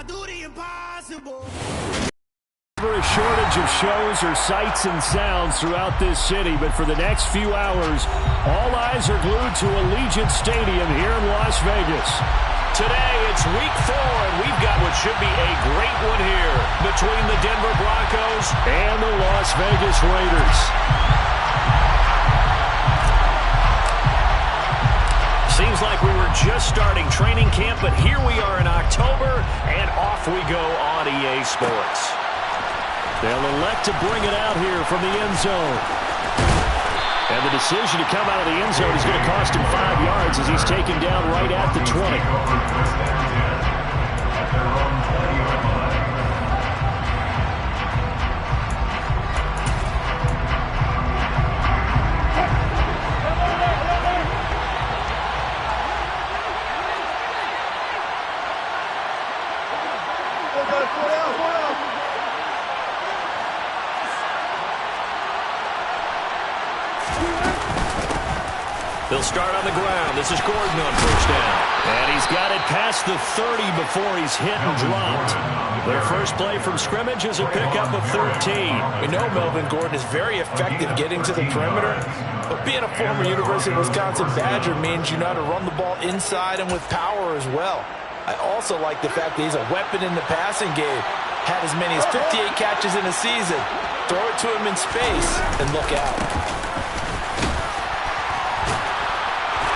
A shortage of shows or sights and sounds throughout this city, but for the next few hours, all eyes are glued to Allegiant Stadium here in Las Vegas. Today, it's week 4, and we've got what should be a great one here between the Denver Broncos and the Las Vegas Raiders. Seems like we were just starting training camp, but here we are in October, and off we go on EA Sports. They'll elect to bring it out here from the end zone. And the decision to come out of the end zone is going to cost him 5 yards as he's taken down right at the 20. They'll start on the ground. This is Gordon on first down. And he's got it past the 30 before he's hit and dropped. Their first play from scrimmage is a pickup of 13. We know Melvin Gordon is very effective getting to the perimeter, but being a former University of Wisconsin Badger means you know how to run the ball inside and with power as well. I also like the fact that he's a weapon in the passing game. Had as many as 58 catches in a season. Throw it to him in space and look out.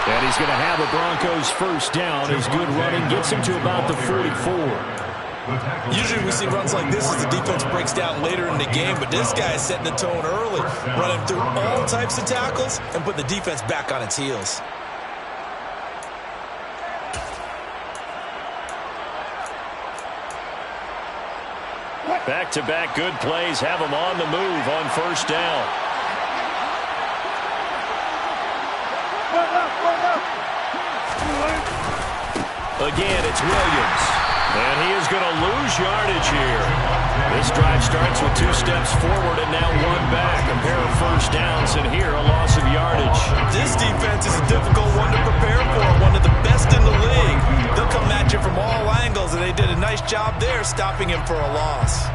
And he's going to have a Broncos first down. His good running gets him to about the 44. Usually we see runs like this as the defense breaks down later in the game, but this guy is setting the tone early, running through all types of tackles and putting the defense back on its heels. Back-to-back good plays have him on the move on first down. Again, it's Williams. And he is going to lose yardage here. This drive starts with 2 steps forward and now 1 back. A pair of first downs, and here a loss of yardage. This defense is a difficult one to prepare for, one of the best in the league. They'll come at you from all angles, and they did a nice job there stopping him for a loss.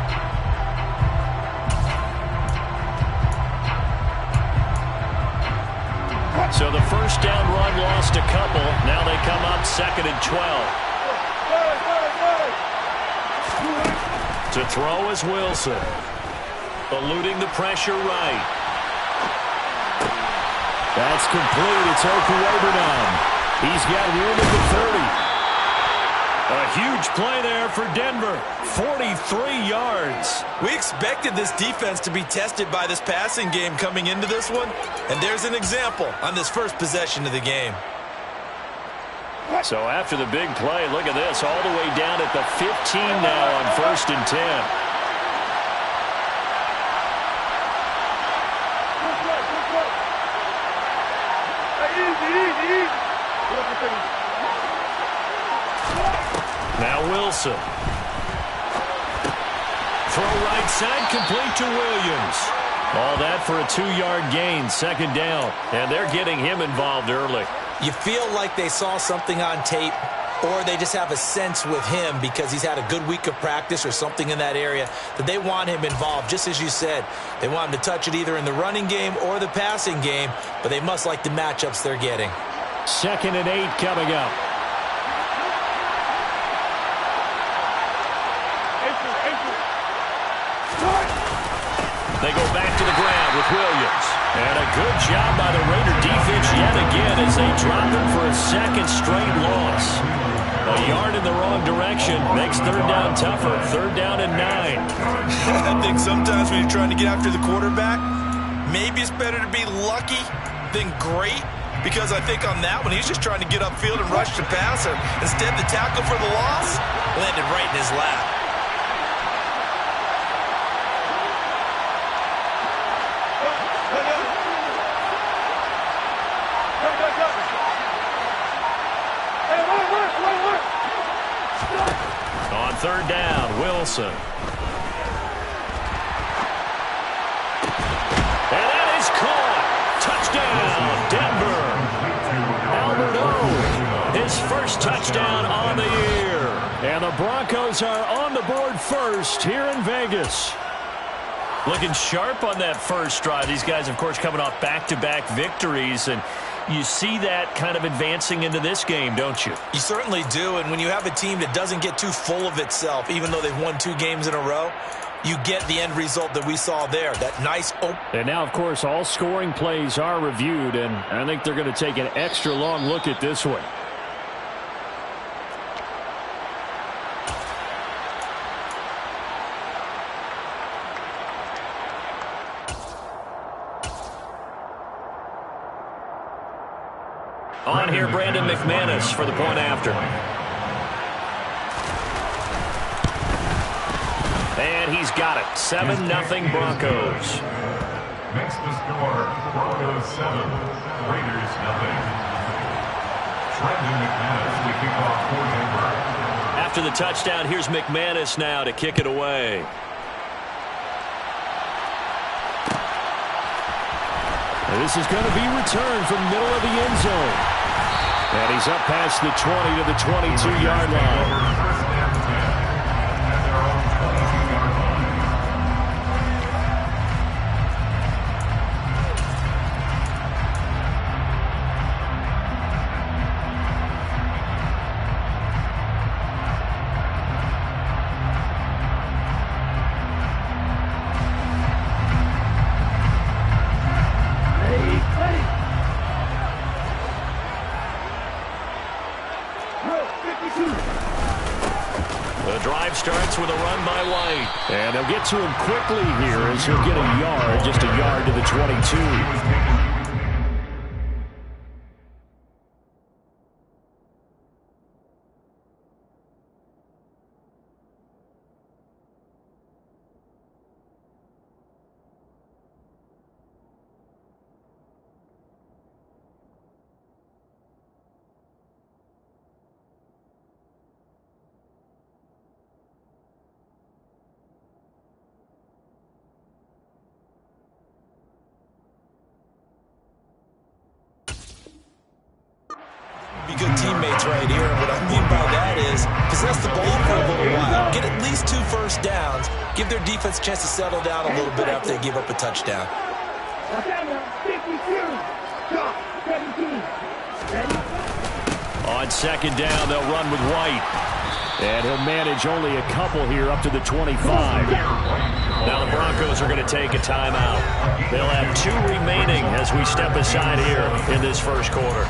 So the first down run lost a couple. Now they come up 2nd and 12. To throw is Wilson. Eluding the pressure right. That's complete. It's Okuobernon. He's got room at the 30. A huge play there for Denver. 43 yards. We expected this defense to be tested by this passing game coming into this one, and there's an example on this first possession of the game. So after the big play, look at this, all the way down at the 15 now on 1st and 10. Now Wilson. Throw right side, complete to Williams. All that for a 2-yard gain, 2nd down. And they're getting him involved early. You feel like they saw something on tape, or they just have a sense with him because he's had a good week of practice or something in that area that they want him involved. Just as you said, they want him to touch it either in the running game or the passing game, but they must like the matchups they're getting. 2nd and 8 coming up. They go back to the ground with Williams. And a good job by the Raider defense yet again as they drop him for a 2nd straight loss. A yard in the wrong direction makes 3rd down tougher. 3rd down and 9. I think sometimes when you're trying to get after the quarterback, maybe it's better to be lucky than great. Because I think on that one, he's just trying to get upfield and rush the passer. Instead, the tackle for the loss landed right in his lap. On 3rd down, Wilson. And that is caught. Touchdown, Denver. Albert O, his first touchdown on the year. And the Broncos are on the board first here in Vegas. Looking sharp on that first drive. These guys, of course, coming off back-to-back victories, and you see that kind of advancing into this game, don't you? You certainly do, and when you have a team that doesn't get too full of itself, even though they've won 2 games in a row, you get the end result that we saw there, that nice open. And now, of course, all scoring plays are reviewed, and I think they're going to take an extra long look at this one. On here, Brandon McManus for the point after. And he's got it. 7-0 Broncos. Makes the score Broncos 7, Raiders 0. Brandon McManus, the kickoff for Denver. After the touchdown, here's McManus now to kick it away. And this is going to be returned from middle of the end zone. And he's up past the 20 to the 22-yard line. First and 10 at their own 22-yard line. The drive starts with a run by White. And they'll get to him quickly here as he'll get a yard, just a yard to the 22. Be good teammates right here. And what I mean by that is possess the ball for a little while. Get at least 2 first downs. Give their defense a chance to settle down a little bit after they give up a touchdown. On second down, they'll run with White. And he'll manage only a couple here up to the 25. Now the Broncos are going to take a timeout. They'll have 2 remaining as we step aside here in this first quarter.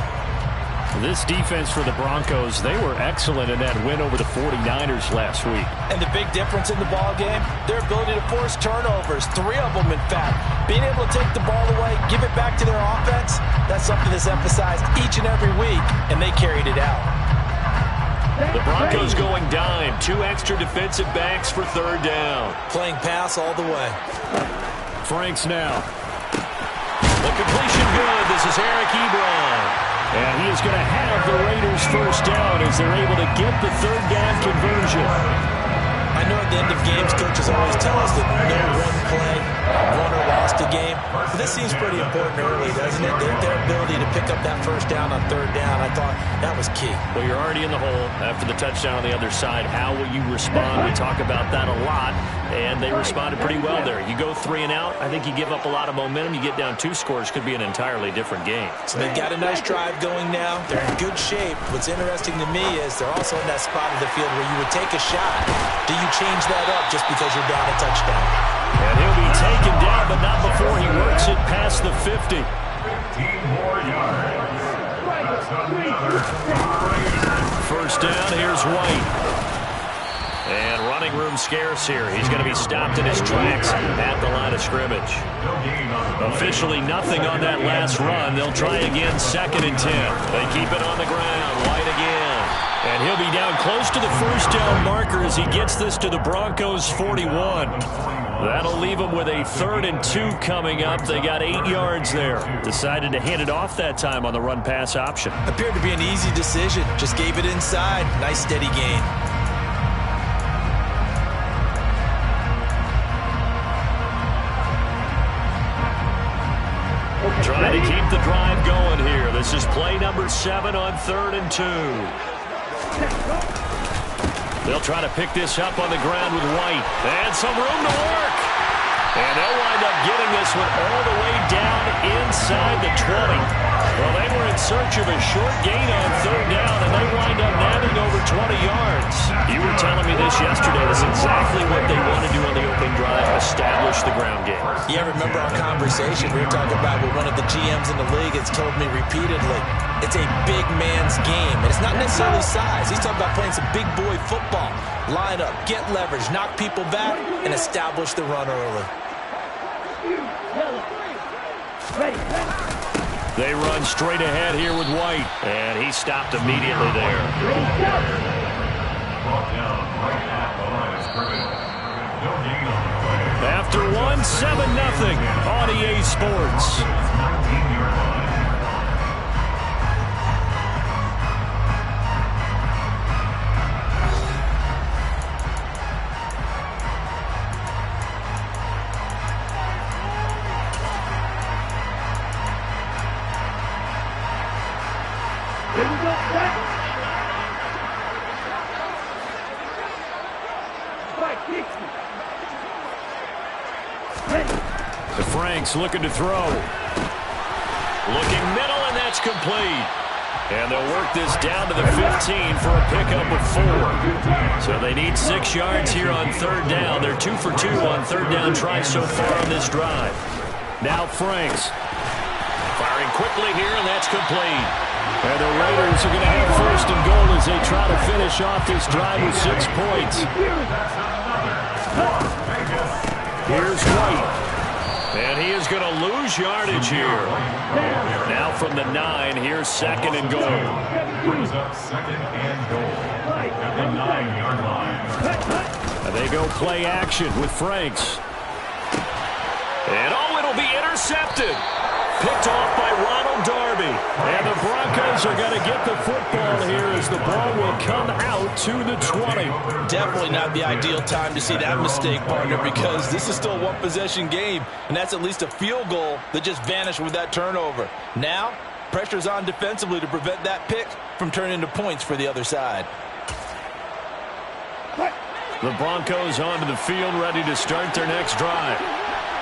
This defense for the Broncos, they were excellent in that win over the 49ers last week. And the big difference in the ball game, their ability to force turnovers, 3 of them in fact. Being able to take the ball away, give it back to their offense, that's something that's emphasized each and every week, and they carried it out. The Broncos going dime. 2 extra defensive backs for third down. Playing pass all the way. Franks now. The completion good. This is Eric Ebron. And he is going to have the Raiders first down as they're able to get the third down conversion. I know at the end of games, coaches always tell us that no one play, won or lost a game. But this seems pretty important early, doesn't it? Their ability to pick up that first down on third down, I thought that was key. Well, you're already in the hole after the touchdown on the other side. How will you respond? We talk about that a lot, and they responded pretty well there. You go 3 and out, I think you give up a lot of momentum. You get down 2 scores, could be an entirely different game. So they've got a nice drive going now. They're in good shape. What's interesting to me is they're also in that spot of the field where you would take a shot. Do you change that up just because you're down a touchdown? And he'll be taken down, but not before he works it past the 50. 15 more yards. That's another Raiders. First down, here's White. And running room scarce here. He's going to be stopped in his tracks at the line of scrimmage. Officially nothing on that last run. They'll try again, 2nd and 10. They keep it on the ground. White again. And he'll be down close to the first down marker as he gets this to the Broncos 41. That'll leave them with a 3rd and 2 coming up. They got 8 yards there. Decided to hand it off that time on the run-pass option. Appeared to be an easy decision. Just gave it inside. Nice steady gain. Trying to keep the drive going here. This is play number 7 on 3rd and 2. They'll try to pick this up on the ground with White. And some room to work. And they'll wind up getting this one all the way down inside the 20. Well, they were in search of a short gain on third down, and they wind up nabbing over 20 yards. You were telling me this yesterday. That's exactly what they want to do on the opening drive, establish the ground game. Yeah, remember our conversation. We were talking about what one of the GMs in the league has told me repeatedly. It's a big man's game, and it's not necessarily size. He's talking about playing some big boy football. Line up, get leverage, knock people back, and establish the run early. They run straight ahead here with White, and he stopped immediately there. Brought down right at the line of scrimmage. No gain on the play. After one, 7-0 on EA Sports. 19-yard line. Franks looking to throw. Looking middle, and that's complete. And they'll work this down to the 15 for a pickup of 4. So they need 6 yards here on third down. They're 2 for 2 on third down tries so far on this drive. Now Franks firing quickly here, and that's complete. And the Raiders are going to have first and goal as they try to finish off this drive with 6 points. Here's White. And he is going to lose yardage here. Now from the 9, here's second and goal. Brings up second and goal at the 9-yard line. And they go play action with Franks. And oh, it'll be intercepted. Picked off by Ronald Darby. And the Broncos are going to get the football here as the ball will come out to the 20. Definitely not the ideal time to see that mistake, partner, because this is still a one-possession game, and that's at least a field goal that just vanished with that turnover. Now, pressure's on defensively to prevent that pick from turning into points for the other side. The Broncos onto the field, ready to start their next drive.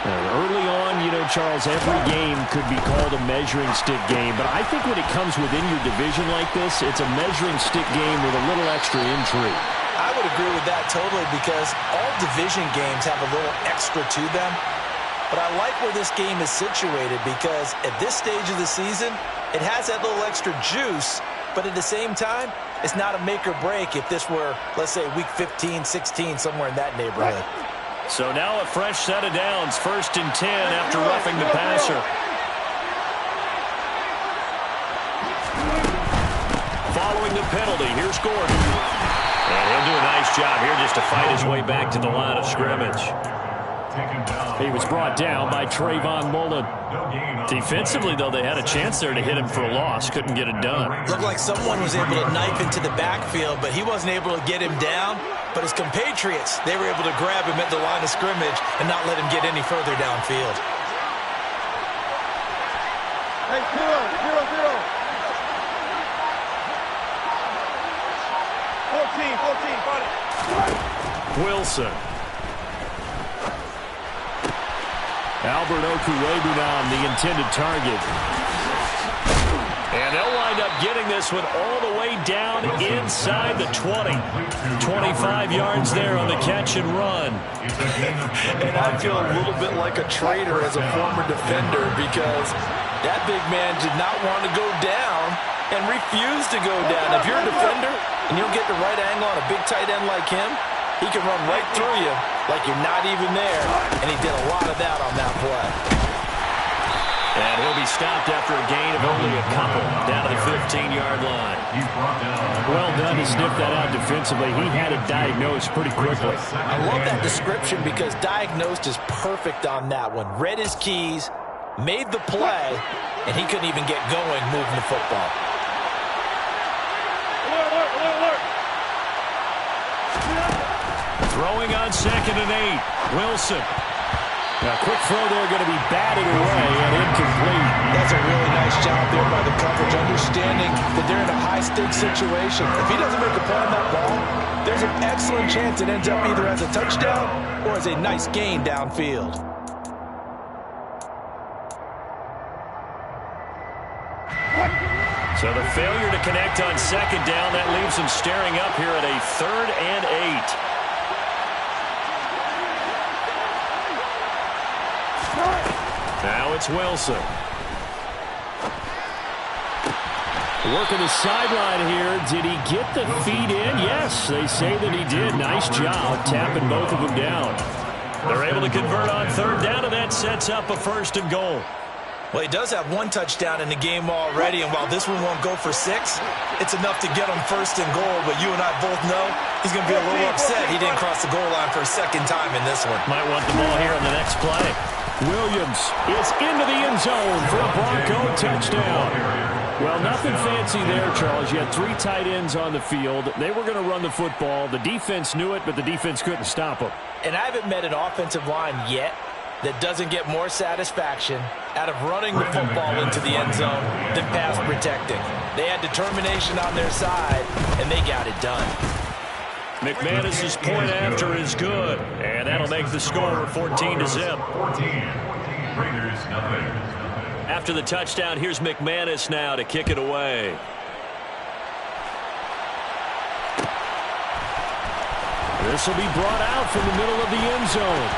Early on, you know, Charles, every game could be called a measuring stick game, but I think when it comes within your division like this, it's a measuring stick game with a little extra intrigue. I would agree with that totally, because all division games have a little extra to them. But I like where this game is situated, because at this stage of the season, it has that little extra juice, but at the same time, it's not a make or break if this were, let's say, week 15, 16, somewhere in that neighborhood. So now a fresh set of downs, 1st and 10 after roughing the passer. Following the penalty, here's Gordon. And he'll do a nice job here just to fight his way back to the line of scrimmage. He was brought down by Trayvon Mullen. Defensively, though, they had a chance there to hit him for a loss. Couldn't get it done. Looked like someone was able to knife into the backfield, but he wasn't able to get him down. But his compatriots, they were able to grab him at the line of scrimmage and not let him get any further downfield. Hey, 0-0. 14, Wilson. Albert Okwuegbunam, the intended target. And they'll wind up getting this one all the way down inside the 20. 25 yards there on the catch and run. And I feel a little bit like a traitor as a former defender, because that big man did not want to go down and refused to go down. If you're a defender and you don't get the right angle on a big tight end like him, he can run right through you like you're not even there, and he did a lot of that on that play. And he'll be stopped after a gain of only a couple down to the 15-yard line. Well done to sniff that out defensively. He had it diagnosed pretty quickly. I love that description, because diagnosed is perfect on that one. Read his keys, made the play, and he couldn't even get going moving the football. Throwing on 2nd and 8. Wilson. A quick throw there, going to be batted away and incomplete. That's a really nice job there by the coverage, understanding that they're in a high-stakes situation. If he doesn't make a play on that ball, there's an excellent chance it ends up either as a touchdown or as a nice gain downfield. So the failure to connect on second down, that leaves them staring up here at a 3rd and 8. Now it's Wilson. Working the sideline here. Did he get the feet in? Yes, they say that he did. Nice job tapping both of them down. They're able to convert on 3rd down, and that sets up a 1st and goal. Well, he does have 1 touchdown in the game already, and while this one won't go for 6, it's enough to get him 1st and goal. But you and I both know he's going to be a little upset he didn't cross the goal line for a 2nd time in this one. Might want the ball here on the next play. Williams is into the end zone for a Bronco touchdown. Well, nothing fancy there, Charles. You had 3 tight ends on the field. They were going to run the football. The defense knew it, but the defense couldn't stop them. And I haven't met an offensive line yet that doesn't get more satisfaction out of running the football into the end zone than pass protecting. They had determination on their side, and they got it done. McManus's point after is good, and that'll make the score 14-0. 14. Raiders, nothing. After the touchdown, here's McManus now to kick it away. This will be brought out from the middle of the end zone.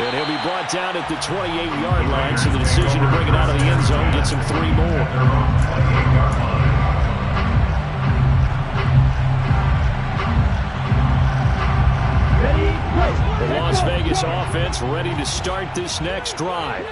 And he'll be brought down at the 28-yard line, so the decision to bring it out of the end zone gets him 3 more. The Las Vegas offense ready to start this next drive.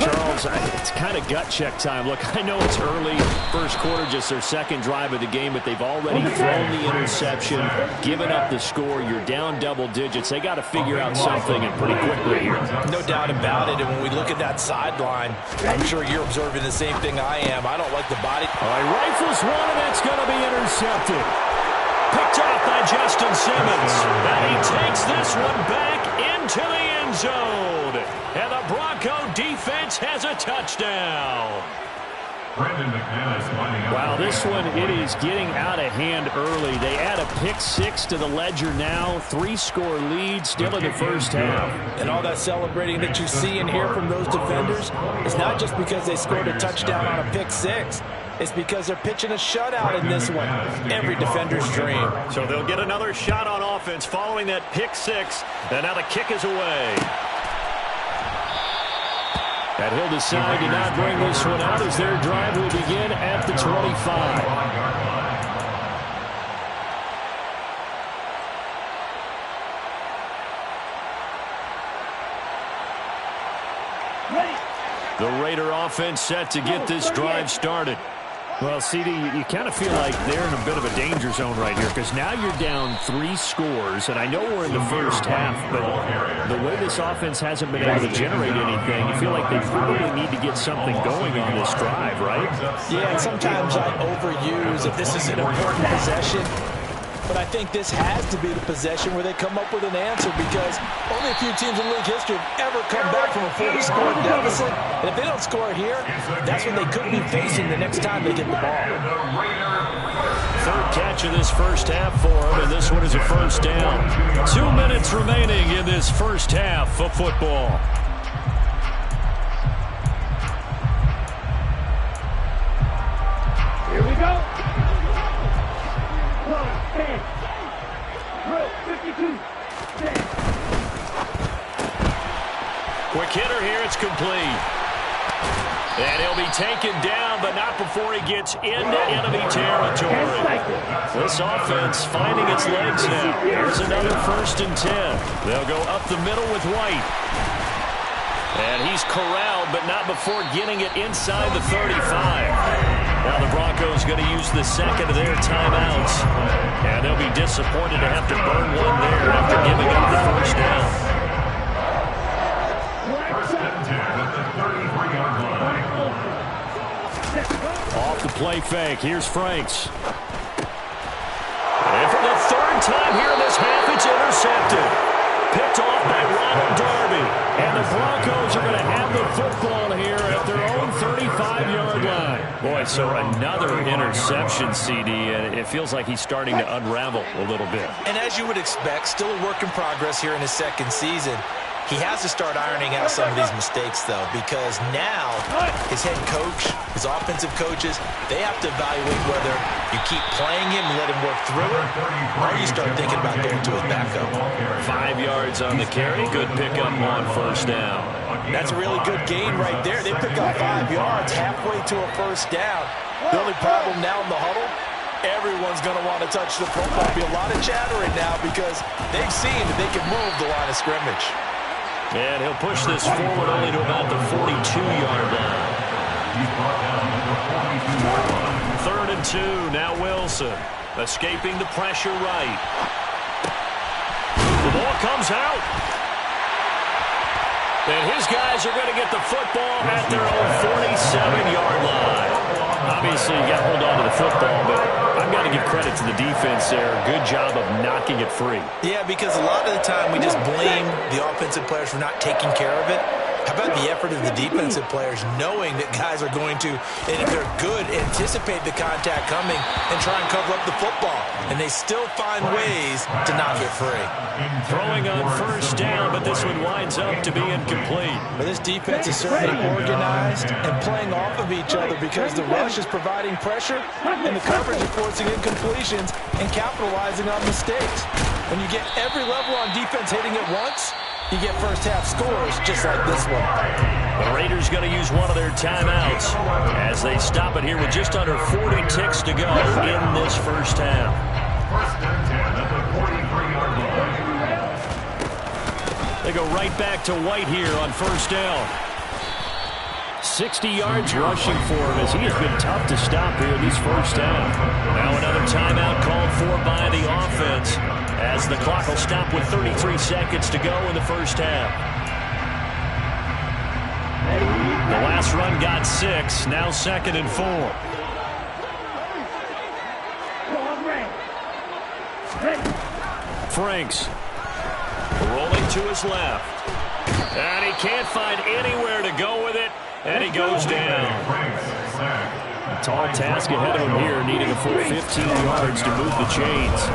Charles, it's kind of gut check time. Look, I know it's early, first quarter, just their 2nd drive of the game, but they've already thrown the interception, given up the score. You're down double digits. They got to figure out something, and pretty quickly here. No doubt about it, and when we look at that sideline, I'm sure you're observing the same thing I am. I don't like the body. All right, rifles one, and that's going to be intercepted. Picked off by Justin Simmons. And he takes this one back into the end zone. And the Bronco defense has a touchdown. Wow, this one, it is getting out of hand early. They add a pick 6 to the ledger now. 3-score lead still in the first half. And all that celebrating that you see and hear from those defenders is not just because they scored a touchdown on a pick 6. It's because they're pitching a shutout in this one. Every defender's dream. So they'll get another shot on offense following that pick 6. And now the kick is away. And he'll decide to not bring this one out as their drive will begin at the 25. The Raider offense set to get this drive started. Well, CD, you kind of feel like they're in a bit of a danger zone right here because now you're down 3 scores, and I know we're in the first half, but the way this offense hasn't been able to generate anything, you feel like they probably need to get something going on this drive, right? Yeah, and sometimes I overuse if this is an important possession. But I think this has to be the possession where they come up with an answer because only a few teams in league history have ever come back from a 40-score deficit. And if they don't score here, that's what they could be facing the next time they get the ball. 3rd catch of this first half for them, and this one is a first down. 2 minutes remaining in this first half of football. Here we go. Quick hitter here, it's complete. And he'll be taken down, but not before he gets into enemy territory. This offense finding its legs now. Here's another 1st and 10. They'll go up the middle with White. And he's corralled, but not before getting it inside the 35. Now the Broncos going to use the 2nd of their timeouts. And they'll be disappointed to have to burn one there after giving up the first down. Off the play fake, here's Franks. And for the 3rd time here in this half, it's intercepted. Picked off by Ronald Darby. And the Broncos are going to have the football here at their own 35-yard line. Boy, so another interception, CD, and it feels like he's starting to unravel a little bit. And as you would expect, still a work in progress here in his second season. He has to start ironing out some of these mistakes, though, because now his head coach, his offensive coaches, they have to evaluate whether you keep playing him and let him work through it, or you start thinking about going to his backup. 5 yards on the carry. Good pickup on first down. That's a really good gain right there. They pick up 5 yards halfway to a first down. The only problem now in the huddle, everyone's going to want to touch the football. There'll be a lot of chattering now because they've seen that they can move the line of scrimmage. And he'll push this forward only to about the 42-yard line. Third and 2. Now Wilson escaping the pressure right. The ball comes out. And his guys are going to get the football at their own 47-yard line. Obviously, you got to hold on to the football, but I've got to give credit to the defense there. Good job of knocking it free. Yeah, because a lot of the time we just blame the offensive players for not taking care of it. How about the effort of the defensive players knowing that guys are going to, and if they're good, anticipate the contact coming and try and cover up the football. And they still find ways to knock it free. Throwing on first down, but this one winds up to be incomplete. But this defense is certainly organized and playing off of each other because the rush is providing pressure and the coverage is forcing incompletions and capitalizing on mistakes. When you get every level on defense hitting at once, you get first-half scores just like this one. The Raiders going to use one of their timeouts as they stop it here with just under 40 ticks to go in this first half. First and 10 at the 43-yard line. They go right back to White here on first down. 60 yards rushing for him as he has been tough to stop here this first half. Now another timeout called for by the offense as the clock will stop with 33 seconds to go in the first half. The last run got 6, now 2nd and 4. Franks rolling to his left. And he can't find anywhere to go with it. And he goes down. A tall task ahead of him here, needing a full 15 yards to move the chains.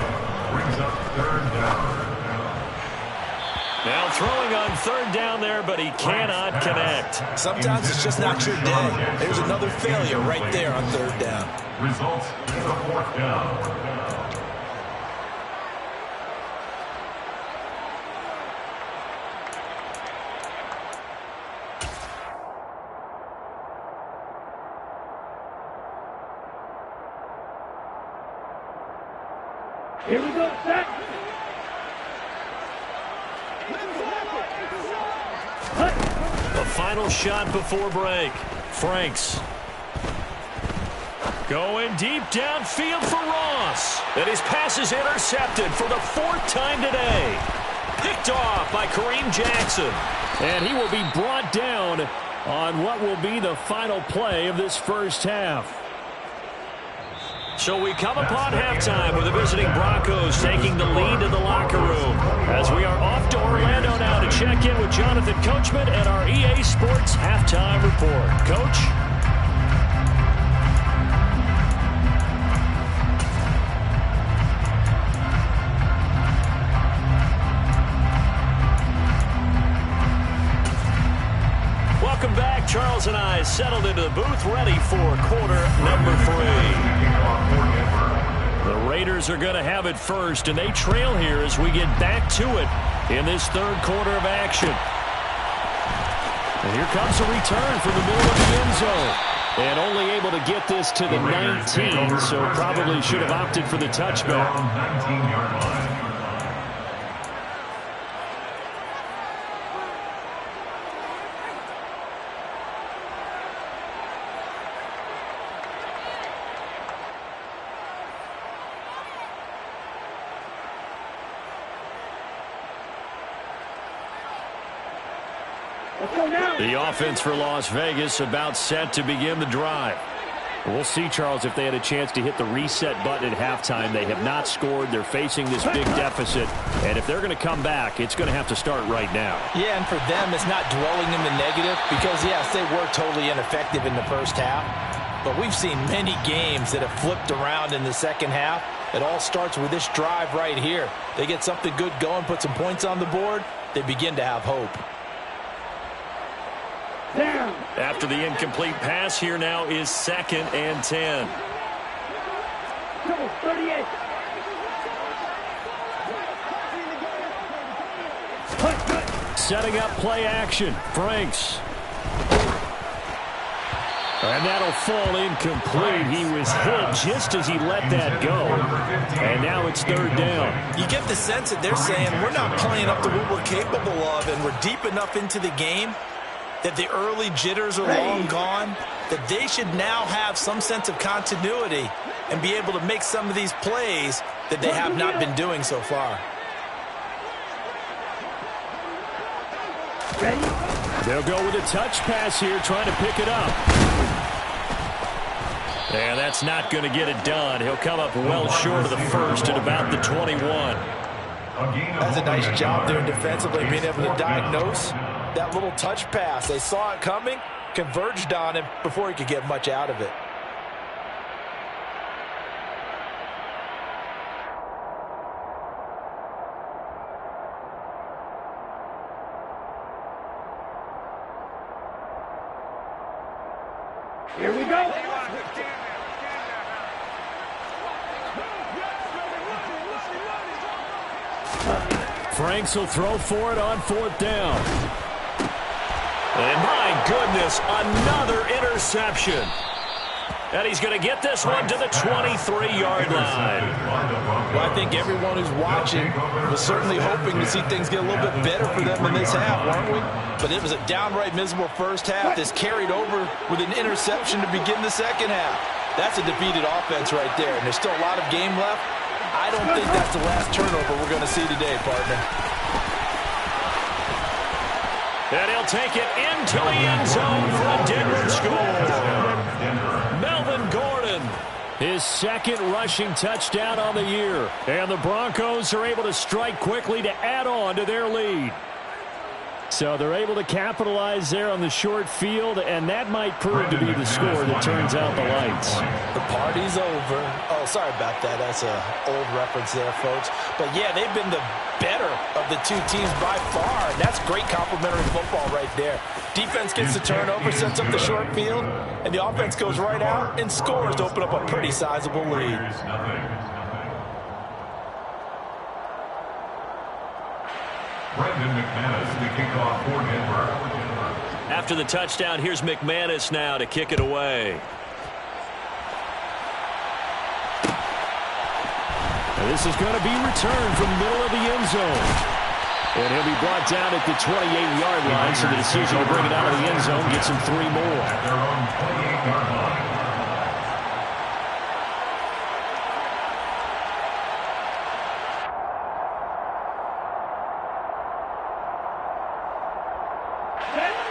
Now throwing on third down there, but he cannot connect. Sometimes it's just not your day. There's another failure right there on third down. Results is a fourth down. Here we go, set. The final shot before break. Franks. Going deep downfield for Ross. And his pass is intercepted for the 4th time today. Picked off by Kareem Jackson. And he will be brought down on what will be the final play of this first half. So we come upon halftime with the visiting Broncos taking the lead in the locker room as we are off to Orlando now to check in with Jonathan Coachman and our EA Sports Halftime Report. Coach? Welcome back. Charles and I settled into the booth ready for quarter number 3. The Raiders are going to have it first, and they trail here as we get back to it in this third quarter of action. And here comes a return from the middle of the end zone. And only able to get this to the 19, so probably should have opted for the touchback. 19-yard line. The offense for Las Vegas about set to begin the drive. We'll see, Charles, if they had a chance to hit the reset button at halftime. They have not scored. They're facing this big deficit. And if they're going to come back, it's going to have to start right now. Yeah, and for them, it's not dwelling in the negative because, yes, they were totally ineffective in the first half. But we've seen many games that have flipped around in the second half. It all starts with this drive right here. They get something good going, put some points on the board, they begin to have hope. Down. After the incomplete pass, here now is 2nd and 10. 38. Setting up play action. Franks. And that'll fall incomplete. He was hit just as he let that go. And now it's 3rd down. You get the sense that they're saying we're not playing up to what we're capable of, and we're deep enough into the game that the early jitters are long gone, that they should now have some sense of continuity and be able to make some of these plays that they have not been doing so far. They'll go with a touch pass here, trying to pick it up. And that's not going to get it done. He'll come up well short of the first at about the 21. That's a nice job there defensively, being able to diagnose that little touch pass. They saw it coming, converged on him before he could get much out of it. Here we go. Franks will throw for it on 4th down. And my goodness, another interception. And he's going to get this one to the 23-yard line. Well, I think everyone who's watching was certainly hoping to see things get a little bit better for them in this half, weren't we? But it was a downright miserable first half. This carried over with an interception to begin the second half. That's a defeated offense right there, and there's still a lot of game left. I don't think that's the last turnover we're going to see today, partner. And he'll take it into the end zone for a Denver score. Melvin Gordon, his 2nd rushing touchdown on the year. And the Broncos are able to strike quickly to add on to their lead. So they're able to capitalize there on the short field, and that might prove to be the score that turns out the lights. The party's over. Oh, sorry about that. That's an old reference there, folks. But, yeah, they've been the better of the two teams by far. And that's great complimentary football right there. Defense gets the turnover, sets up the short field, and the offense goes right out and scores to open up a pretty sizable lead. Brendan McManus, the kickoff for Denver. After the touchdown, here's McManus now to kick it away. And this is going to be returned from the middle of the end zone. And he'll be brought down at the 28-yard line, so the decision to bring it out of the end zone gets him 3 more. At their own 28-yard line.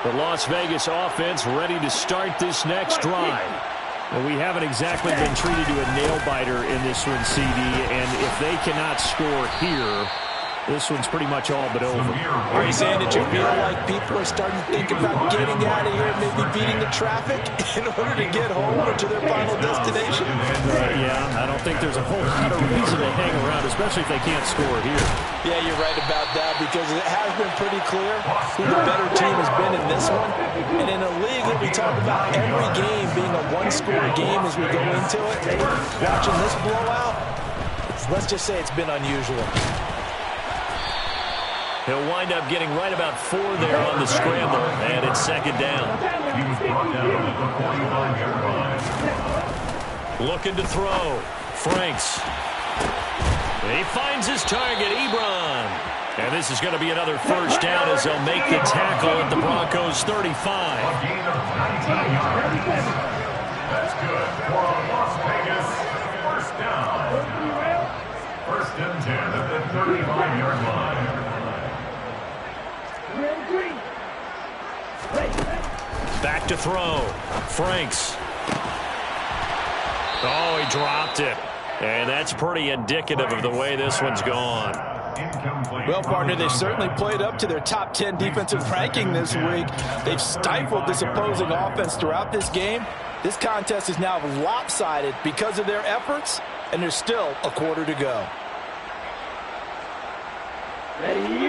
The Las Vegas offense ready to start this next drive. Well, we haven't exactly been treated to a nail-biter in this one, CD, and if they cannot score here, this one's pretty much all but over. Are you saying that you feel like people are starting to think about getting out of here, maybe beating the traffic in order to get home or to their final destination? Yeah, I don't think there's a whole lot of reason to hang around, especially if they can't score here. Yeah, you're right about that, because it has been pretty clear who the better team has been in this one. And in a league that we talk about every game being a one-score game as we go into it, watching this blowout, let's just say it's been unusual. He'll wind up getting right about 4 there on the scramble, and it's 2nd down. He was brought down at the 45-yard line. Looking to throw. Franks. He finds his target, Ebron. And this is going to be another first down as they'll make the tackle at the Broncos' 35. A gain of 19 yards. That's good for a Las Vegas first down. 1st and 10 at the 35-yard line. Back to throw. Franks. Oh, he dropped it. And that's pretty indicative of the way this one's gone. Well, partner, they've certainly played up to their top 10 defensive ranking this week. They've stifled this opposing offense throughout this game. This contest is now lopsided because of their efforts, and there's still a quarter to go.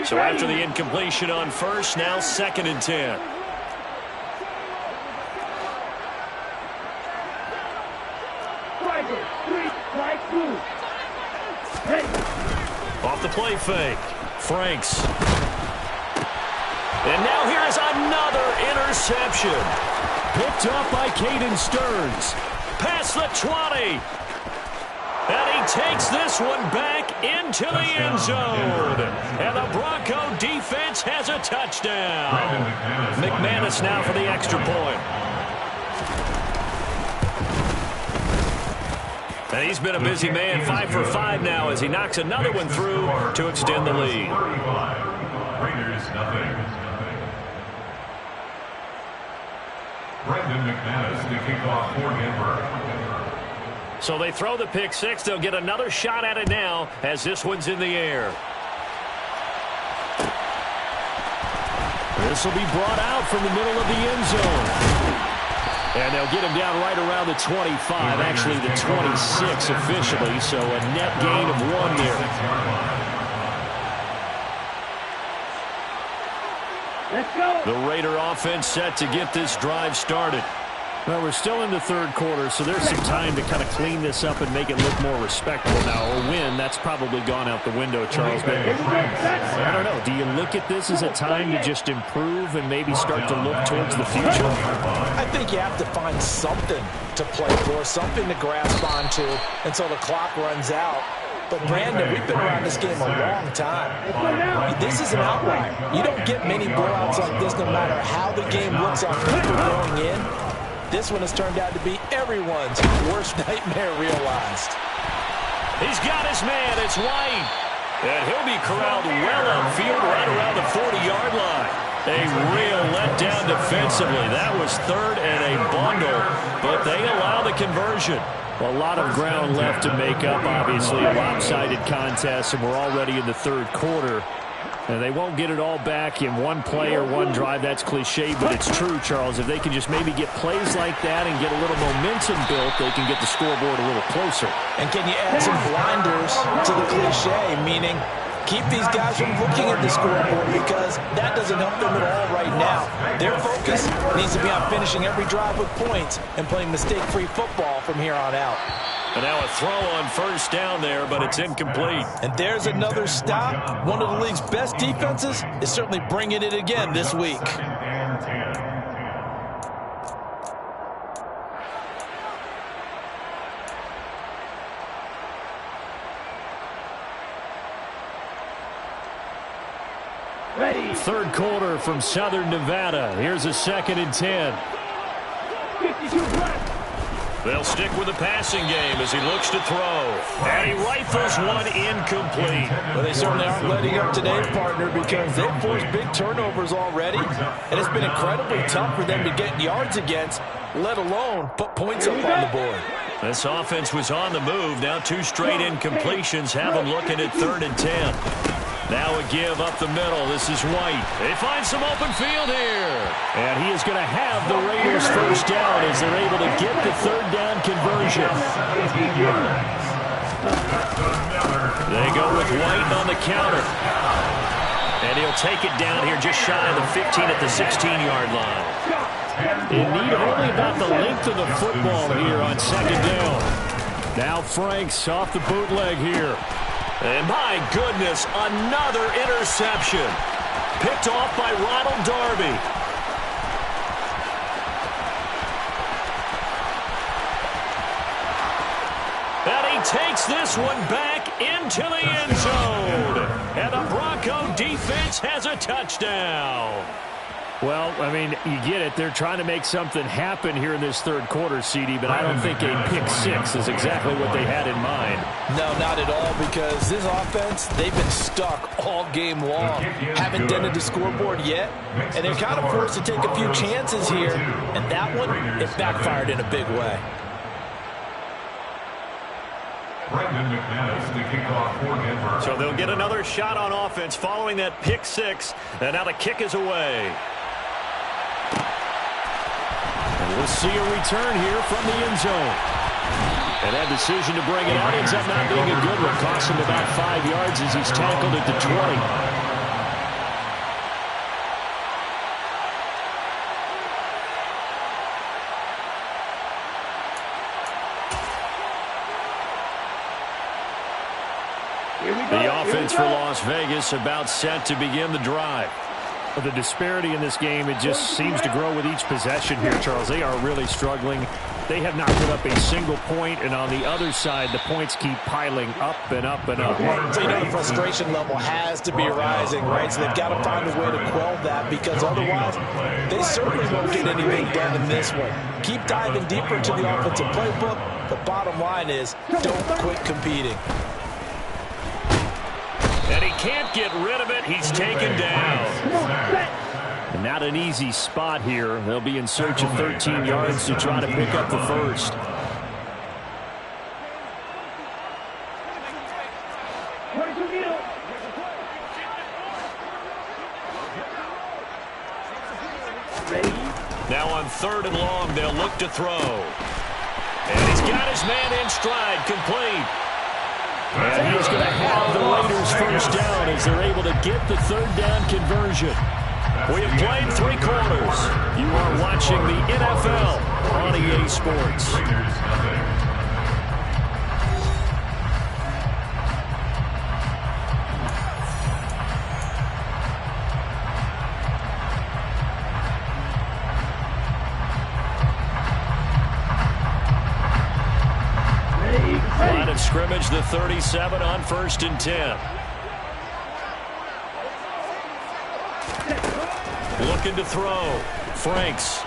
So after the incompletion on first, now 2nd and 10. Off the play fake. Franks. And now here is another interception. Picked up by Caden Stearns. Past the 20. And he takes this one back into the end zone. And the Bronco defense has a touchdown. McManus now for the extra point. And he's been a busy man, 5 for 5 now as he knocks another one through to extend the lead. Raiders, nothing. Brendan McManus, the kickoff for Denver. So they throw the pick six. They'll get another shot at it now as this one's in the air. This will be brought out from the middle of the end zone. And they'll get him down right around the 25, actually the 26 officially, so a net gain of 1 there. Let's go. The Raider offense set to get this drive started. Well, we're still in the third quarter, so there's some time to kind of clean this up and make it look more respectable. Now, a win, that's probably gone out the window, Charles. But I don't know. Do you look at this as a time to just improve and maybe start to look towards the future? I think you have to find something to play for, something to grasp onto until the clock runs out. But, Brandon, we've been around this game a long time. This is an outlier. You don't get many blowouts like this no matter how the game looks on paper going in. This one has turned out to be everyone's worst nightmare realized. He's got his man. It's White. And he'll be corralled well upfield right around the 40-yard line. A real letdown defensively. That was third and a bundle, but they allow the conversion. A lot of ground left to make up, obviously. A lopsided contest, and we're already in the third quarter. And they won't get it all back in one play or one drive. That's cliche, but it's true, Charles. If they can just maybe get plays like that and get a little momentum built, they can get the scoreboard a little closer. And can you add some blinders to the cliche, meaning keep these guys from looking at the scoreboard because that doesn't help them at all right now. Their focus needs to be on finishing every drive with points and playing mistake-free football from here on out. And now a throw on first down there, but it's incomplete. And there's another stop. One of the league's best defenses is certainly bringing it again this week. Ready. Third quarter from Southern Nevada. Here's a 2nd and 10. 52 left. They'll stick with the passing game as he looks to throw. And he rifles one incomplete. Well, they certainly aren't letting up today's partner because they've forced big turnovers already. And it's been incredibly tough for them to get yards against, let alone put points up on the board. This offense was on the move. Now 2 straight incompletions have them looking at 3rd and 10. Now a give up the middle. This is White. They find some open field here. And he is going to have the Raiders first down as they're able to get the 3rd down conversion. They go with White on the counter. And he'll take it down here just shy of the 15 at the 16-yard line. In need of only about the length of the football here on 2nd down. Now Franks off the bootleg here. And my goodness, another interception. Picked off by Ronald Darby. And he takes this one back into the end zone. And the Bronco defense has a touchdown. Well, I mean, you get it. They're trying to make something happen here in this third quarter, CD, but I don't think a pick six is exactly what they had in mind. No, not at all, because this offense, they've been stuck all game long. Haven't dented the scoreboard yet, and they're kind of forced to take a few chances here, and that one, it backfired in a big way. So they'll get another shot on offense following that pick six, and now the kick is away. We'll see a return here from the end zone. And that decision to bring it out ends up not being a good one. Costs him about 5 yards as he's tackled at the 20. The offense for Las Vegas about set to begin the drive. The disparity in this game, it just seems to grow with each possession here, Charles. They are really struggling. They have not put up a single point, and on the other side, the points keep piling up and up and up. So, you know, the frustration level has to be rising, right? So they've got to find a way to quell that, because otherwise they certainly won't get anything done in this one. Keep diving deeper into the offensive playbook. The bottom line is don't quit competing. And he can't get rid of it. He's taken down. And not an easy spot here. They'll be in search of 13 yards to try to pick up the first. Now on 3rd and long, they'll look to throw. And he's got his man in stride, complete. And he's going to have the Raiders first down as they're able to get the 3rd down conversion. We have played 3 quarters. You are watching the NFL on EA Sports. Line of scrimmage, the 37 on 1st and 10. Looking to throw. Franks.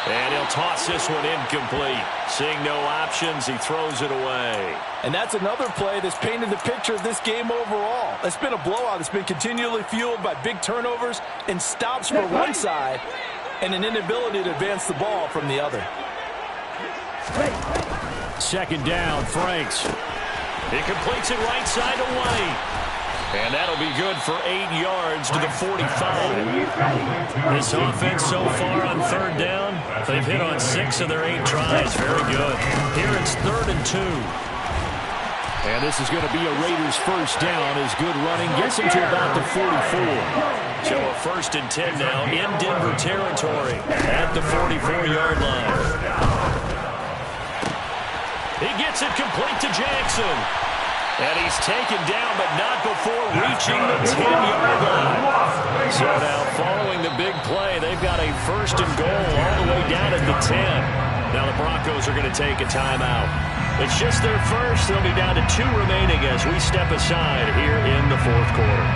And he'll toss this one incomplete. Seeing no options, he throws it away. And that's another play that's painted the picture of this game overall. It's been a blowout. It's been continually fueled by big turnovers and stops for one side and an inability to advance the ball from the other. 2nd down, Franks. He completes it right side to White. And that'll be good for 8 yards to the 45. This offense so far on 3rd down, they've hit on 6 of their 8 tries. Very good. Here it's 3rd and 2. And this is going to be a Raiders first down as good running gets them to about the 44. So a 1st and 10 now in Denver territory at the 44-yard line. He gets it complete to Jackson. And he's taken down, but not before reaching the 10-yard line. So now following the big play, they've got a 1st and goal all the way down at the 10. Now the Broncos are going to take a timeout. It's just their first. They'll be down to 2 remaining as we step aside here in the 4th quarter.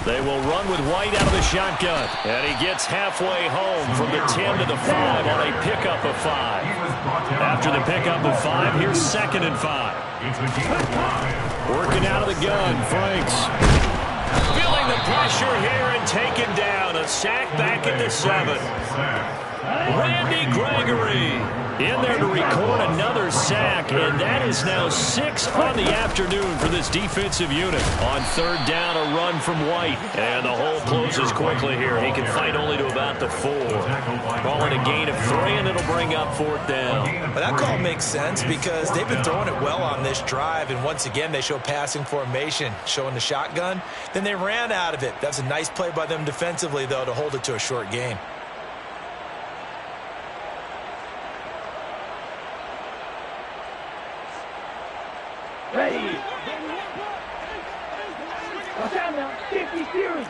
They will run with White out of the shotgun. And he gets halfway home from the 10 to the 5 on a pickup of 5. After the pickup of 5, here's 2nd and 5. Working out of the gun, Franks. Feeling the pressure here and taken down. A sack back at the 7. Randy Gregory in there to record another sack, and that is now 6 on the afternoon for this defensive unit. On 3rd down, a run from White, and the hole closes quickly here. He can fight only to about the 4. Calling a gain of 3, and it'll bring up 4th down. But that call makes sense because they've been throwing it well on this drive, and once again they show passing formation, showing the shotgun. Then they ran out of it. That's a nice play by them defensively, though, to hold it to a short gain. Ready. Watch out now. 50 series.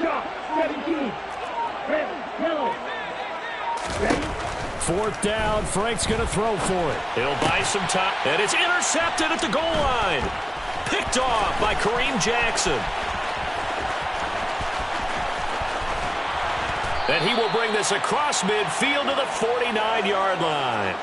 Shot. 17. Red. Yellow. Ready. 4th down. Frank's going to throw for it. He'll buy some time. And it's intercepted at the goal line. Picked off by Kareem Jackson. And he will bring this across midfield to the 49-yard line.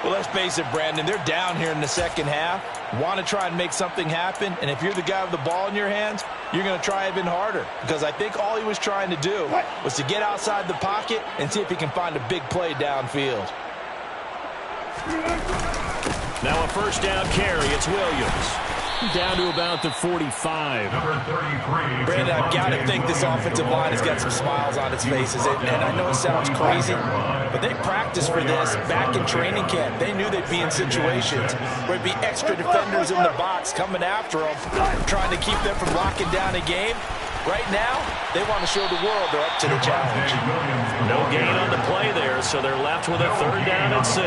Well, let's face it, Brandon, they're down here in the second half, want to try and make something happen, and if you're the guy with the ball in your hands, you're going to try even harder, because I think all he was trying to do was to get outside the pocket and see if he can find a big play downfield. Now a first down carry. It's Williams. Down to about the 45. Number 33. Brandon, I've got to think this offensive line has got some smiles on its faces. And I know it sounds crazy, but they practiced for this back in training camp. They knew they'd be in situations where it'd be extra defenders in the box coming after them, trying to keep them from locking down a game. Right now, they want to show the world they're up to the challenge. No gain on the play there, so they're left with a third down and 6.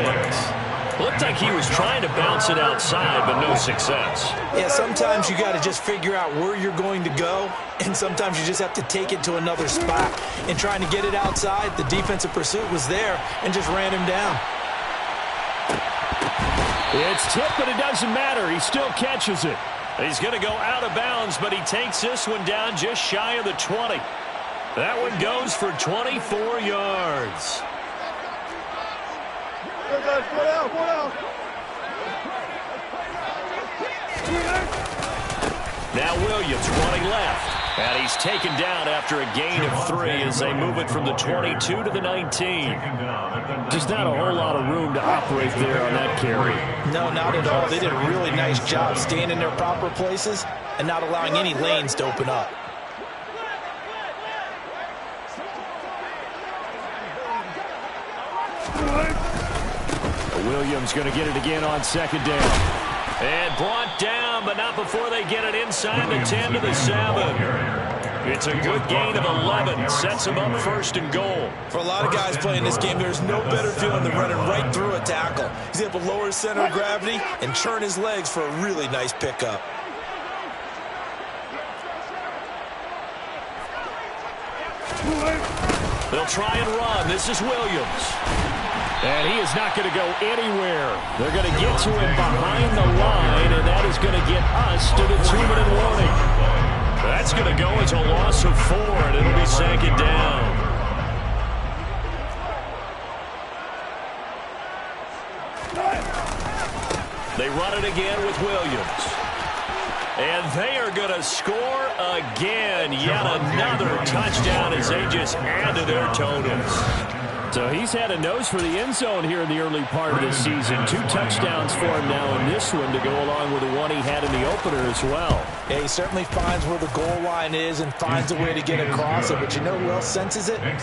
Looked like he was trying to bounce it outside, but no success. Yeah, sometimes you got to just figure out where you're going to go, and sometimes you just have to take it to another spot. And trying to get it outside, the defensive pursuit was there and just ran him down. It's tipped, but it doesn't matter. He still catches it. He's going to go out of bounds, but he takes this one down just shy of the 20. That one goes for 24 yards. Now Williams running left, and he's taken down after a gain of 3 as they move it from the 22 to the 19. Just not a whole lot of room to operate there on that carry. No, not at all. They did a really nice job staying in their proper places and not allowing any lanes to open up. Williams going to get it again on second down. And brought down, but not before they get it inside the 10 to the 7. It's a good gain of 11. Sets them up first and goal. For a lot of guys playing this game, there's no better feeling than running right through a tackle. He's able to lower his center of gravity and turn his legs for a really nice pickup. They'll try and run. This is Williams. And he is not going to go anywhere. They're going to get to him behind the line, and that is going to get us to the 2-minute warning. That's going to go as a loss of 4, and it'll be second down. They run it again with Williams. And they are going to score again. Yet another touchdown as they just add to their totals. So he's had a nose for the end zone here in the early part of this season. 2 touchdowns for him now in this one to go along with the one he had in the opener as well. Yeah, he certainly finds where the goal line is and finds a way to get across it. But you know who else senses it?